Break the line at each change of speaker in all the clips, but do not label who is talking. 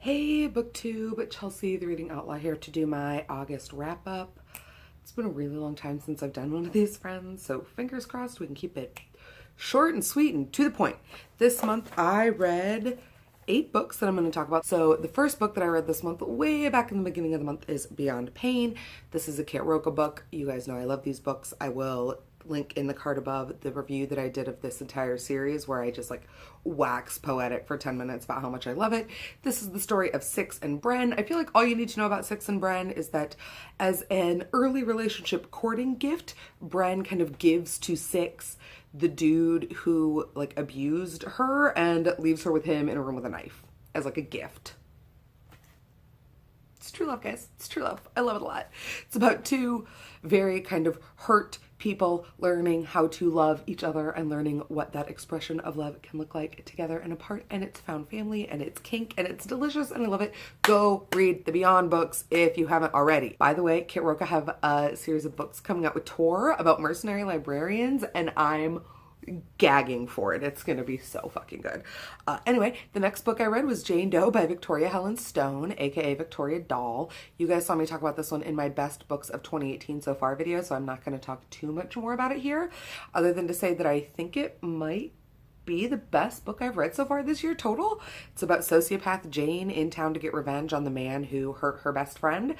Hey, BookTube, Chelsea, the Reading Outlaw here to do my August wrap up. It's been a really long time since I've done one of these, friends, so fingers crossed we can keep it short and sweet and to the point. This month I read 8 books that I'm going to talk about. So the first book that I read this month, way back in the beginning of the month, is Beyond Pain. This is a Kit Roca book. You guys know I love these books. I will link in the card above the review that I did of this entire series where I just like wax poetic for 10 minutes about how much I love it. This is the story of Six and Bren. I feel like all you need to know about Six and Bren is that as an early relationship courting gift, Bren kind of gives to Six the dude who like abused her and leaves her with him in a room with a knife as like a gift. It's true love, guys. It's true love. I love it a lot. It's about two very kind of hurt people learning how to love each other and learning what that expression of love can look like together and apart. And it's found family and it's kink and it's delicious and I love it. Go read the Beyond books if you haven't already. By the way, Kit Roca have a series of books coming out with Tor about mercenary librarians and I'm gagging for it. It's gonna be so fucking good. Anyway, the next book I read was Jane Doe by Victoria Helen Stone, aka Victoria Doll. You guys saw me talk about this one in my best books of 2018 so far video, so I'm not going to talk too much more about it here, other than to say that I think it might be the best book I've read so far this year total. It's about sociopath Jane in town to get revenge on the man who hurt her best friend,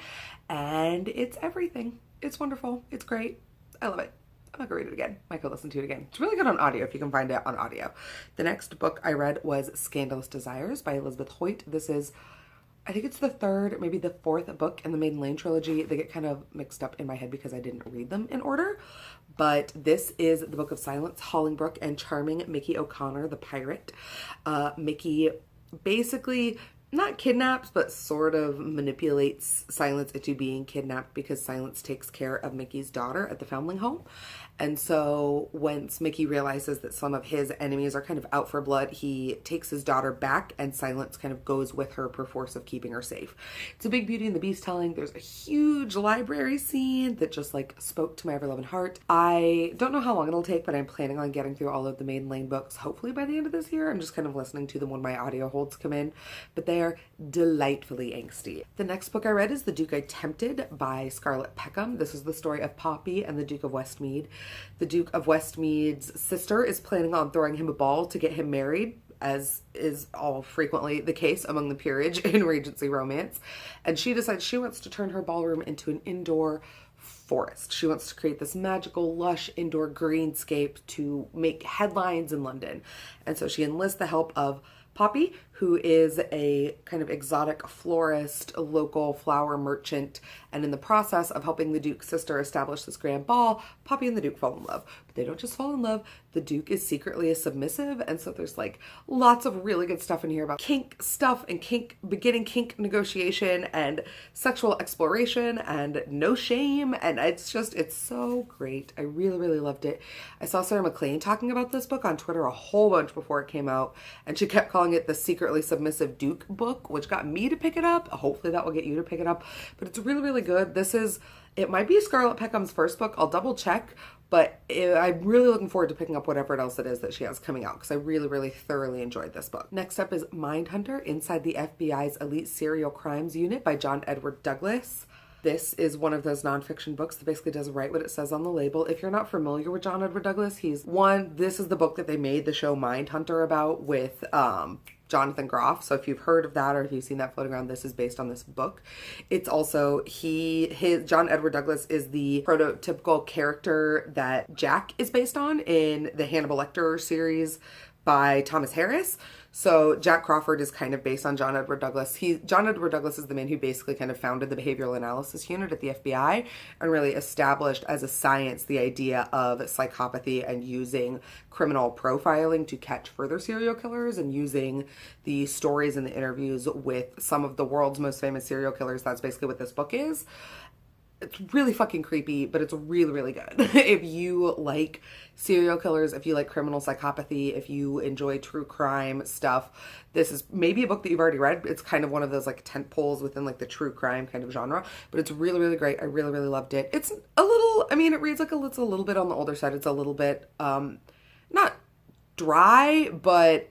and it's everything. It's wonderful. It's great. I love it. I'm not gonna read it again. Might go listen to it again. It's really good on audio if you can find it on audio. The next book I read was Scandalous Desires by Elizabeth Hoyt. This is, I think it's the third, maybe the fourth book in the Maiden Lane trilogy. They get kind of mixed up in my head because I didn't read them in order. But this is the Book of Silence, Hollingbrooke and charming Mickey O'Connor, the pirate. Mickey basically not kidnaps, but sort of manipulates Silence into being kidnapped because Silence takes care of Mickey's daughter at the foundling home. And so once Mickey realizes that some of his enemies are kind of out for blood, he takes his daughter back and Silence kind of goes with her per force of keeping her safe. It's a big Beauty and the Beast telling. There's a huge library scene that just like spoke to my ever-loving heart. I don't know how long it'll take, but I'm planning on getting through all of the Maiden Lane books, hopefully by the end of this year. I'm just kind of listening to them when my audio holds come in, but they are delightfully angsty. The next book I read is The Duke I Tempted by Scarlett Peckham. This is the story of Poppy and the Duke of Westmead. The Duke of Westmead's sister is planning on throwing him a ball to get him married, as is all frequently the case among the peerage in Regency romance. And she decides she wants to turn her ballroom into an indoor forest. She wants to create this magical, lush indoor greenscape to make headlines in London. And so she enlists the help of Poppy, who is a kind of exotic florist, a local flower merchant, and in the process of helping the Duke's sister establish this grand ball, Poppy and the Duke fall in love. But they don't just fall in love, the Duke is secretly a submissive, and so there's like lots of really good stuff in here about kink stuff and beginning kink negotiation and sexual exploration and no shame, and it's so great. I really, really loved it. I saw Sarah McLean talking about this book on Twitter a whole bunch before it came out, and she kept calling it the Secretly Submissive Duke book, which got me to pick it up. Hopefully that will get you to pick it up, but it's really, really good. It might be Scarlett Peckham's first book. I'll double check, but I'm really looking forward to picking up whatever else it is that she has coming out because I really, really thoroughly enjoyed this book. Next up is Mindhunter, Inside the FBI's Elite Serial Crimes Unit by John Edward Douglas. This is one of those nonfiction books that basically does right what it says on the label. If you're not familiar with John Edward Douglas, this is the book that they made the show Mindhunter about with Jonathan Groff. So if you've heard of that or if you've seen that floating around, this is based on this book. It's also, John Edward Douglas is the prototypical character that Jack is based on in the Hannibal Lecter series by Thomas Harris. So Jack Crawford is kind of based on John Edward Douglas. John Edward Douglas is the man who basically kind of founded the behavioral analysis unit at the FBI and really established as a science the idea of psychopathy and using criminal profiling to catch further serial killers and using the stories and the interviews with some of the world's most famous serial killers. That's basically what this book is. It's really fucking creepy, but it's really, really good. If you like serial killers, if you like criminal psychopathy, if you enjoy true crime stuff, this is maybe a book that you've already read. It's kind of one of those like tent poles within like the true crime kind of genre, but it's really, really great. I really, really loved it. It's a little, it reads like it's a little bit on the older side. It's a little bit, not dry, but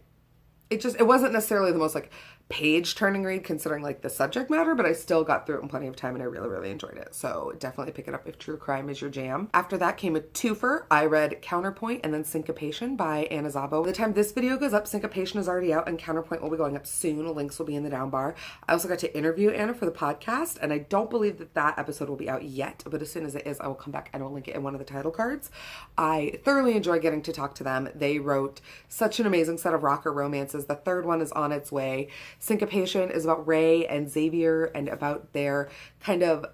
it wasn't necessarily the most like page turning read considering like the subject matter, but I still got through it in plenty of time and I really, really enjoyed it. So definitely pick it up if true crime is your jam. After that came a twofer. I read Counterpoint and then Syncopation by Anna Szabo. By the time this video goes up, Syncopation is already out and Counterpoint will be going up soon. Links will be in the down bar. I also got to interview Anna for the podcast, and I don't believe that episode will be out yet, but as soon as it is, I will come back and I'll link it in one of the title cards. I thoroughly enjoy getting to talk to them. They wrote such an amazing set of rocker romances. The third one is on its way. Syncopation is about Ray and Xavier and about their kind of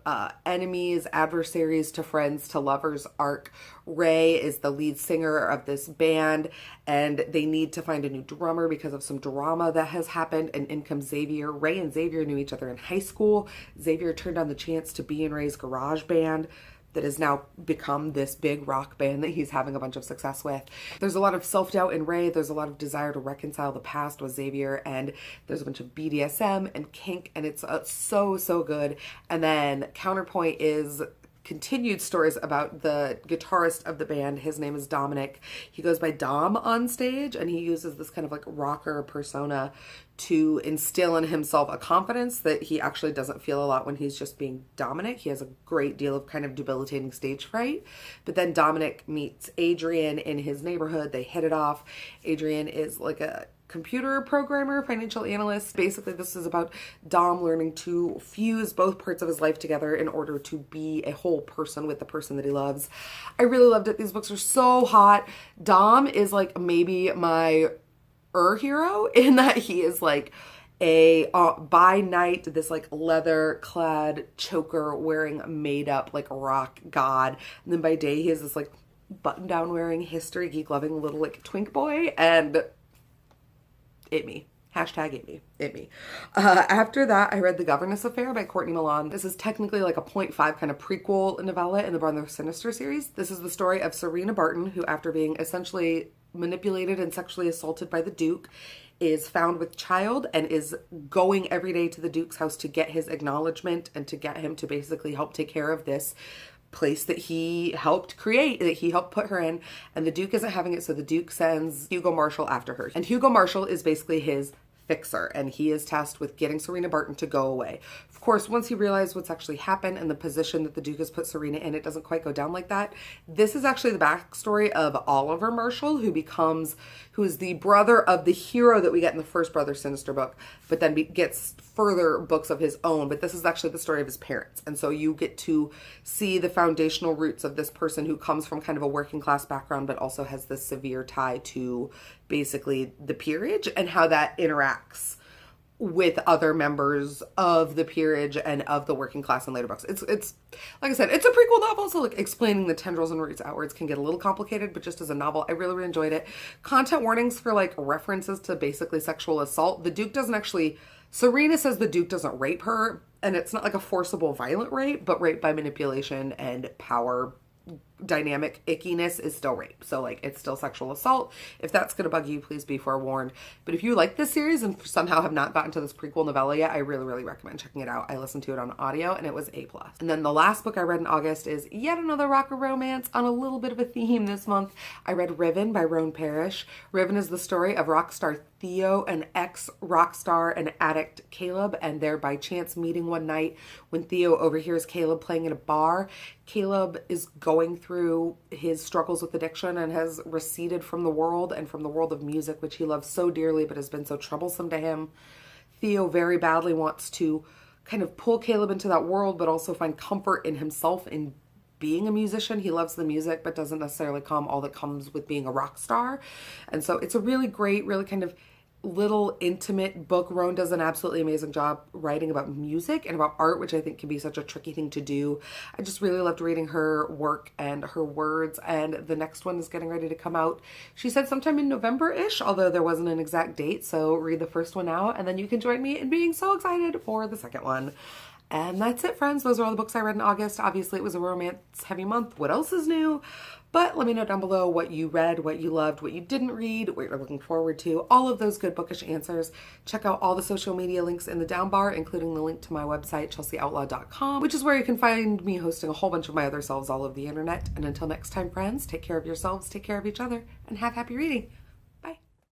enemies, adversaries to friends to lovers arc. Ray is the lead singer of this band and they need to find a new drummer because of some drama that has happened, and in comes Xavier. Ray and Xavier knew each other in high school. Xavier turned down the chance to be in Ray's garage band that has now become this big rock band that he's having a bunch of success with. There's a lot of self-doubt in Ray. There's a lot of desire to reconcile the past with Xavier, and there's a bunch of BDSM and kink, and it's so good. And then Counterpoint is continued stories about the guitarist of the band. His name is Dominic. He goes by Dom on stage, and he uses this kind of like rocker persona to instill in himself a confidence that he actually doesn't feel a lot when he's just being Dominic. He has a great deal of kind of debilitating stage fright. But then Dominic meets Adrian in his neighborhood. They hit it off. Adrian is like a computer programmer, financial analyst. Basically, this is about Dom learning to fuse both parts of his life together in order to be a whole person with the person that he loves. I really loved it. These books are so hot. Dom is like maybe my hero in that he is like a by night this like leather clad choker wearing made up like rock god, and then by day he is this like button down wearing history geek loving little like twink boy, and it me. Hashtag it me. After that, I read The Governess Affair by Courtney Milan. This is technically like a 0.5 kind of prequel novella in the Brother Sinister series. This is the story of Serena Barton, who after being essentially manipulated and sexually assaulted by the Duke, is found with child and is going every day to the Duke's house to get his acknowledgement and to get him to basically help take care of this place that he helped create, that he helped put her in, and the Duke isn't having it, so the Duke sends Hugo Marshall after her. And Hugo Marshall is basically his fixer, and he is tasked with getting Serena Barton to go away. Of course, once he realized what's actually happened and the position that the Duke has put Serena in, it doesn't quite go down like that. This is actually the backstory of Oliver Marshall, who is the brother of the hero that we get in the first Brother Sinister book, but then gets further books of his own. But this is actually the story of his parents. And so you get to see the foundational roots of this person who comes from kind of a working class background, but also has this severe tie to basically the peerage and how that interacts with other members of the peerage and of the working class in later books. It's like I said, it's a prequel novel, so like explaining the tendrils and roots outwards can get a little complicated, but just as a novel, I really, really enjoyed it. Content warnings for like references to basically sexual assault. The Duke doesn't actually, Serena says the Duke doesn't rape her, and it's not like a forcible violent rape, but rape by manipulation and power dynamic ickiness is still rape. So like it's still sexual assault. If that's going to bug you, please be forewarned. But if you like this series and somehow have not gotten to this prequel novella yet, I really, really recommend checking it out. I listened to it on audio and it was A+. And then the last book I read in August is yet another rocker romance on a little bit of a theme this month. I read Riven by Roan Parrish. Riven is the story of rock star Theo and ex-rock star and addict Caleb, and they're by chance meeting one night when Theo overhears Caleb playing in a bar. Caleb is going through his struggles with addiction and has receded from the world and from the world of music, which he loves so dearly but has been so troublesome to him. Theo very badly wants to kind of pull Caleb into that world, but also find comfort in himself in being a musician. He loves the music, but doesn't necessarily come all that comes with being a rock star. And so it's a really great, really kind of little intimate book. Roan does an absolutely amazing job writing about music and about art, which I think can be such a tricky thing to do. I just really loved reading her work and her words, and the next one is getting ready to come out. She said sometime in November-ish, although there wasn't an exact date, so read the first one out and then you can join me in being so excited for the second one. And that's it, friends. Those are all the books I read in August. Obviously, it was a romance-heavy month. What else is new? But let me know down below what you read, what you loved, what you didn't read, what you're looking forward to. All of those good bookish answers. Check out all the social media links in the down bar, including the link to my website, chelseaoutlaw.com, which is where you can find me hosting a whole bunch of my other selves all over the internet. And until next time, friends, take care of yourselves, take care of each other, and have happy reading.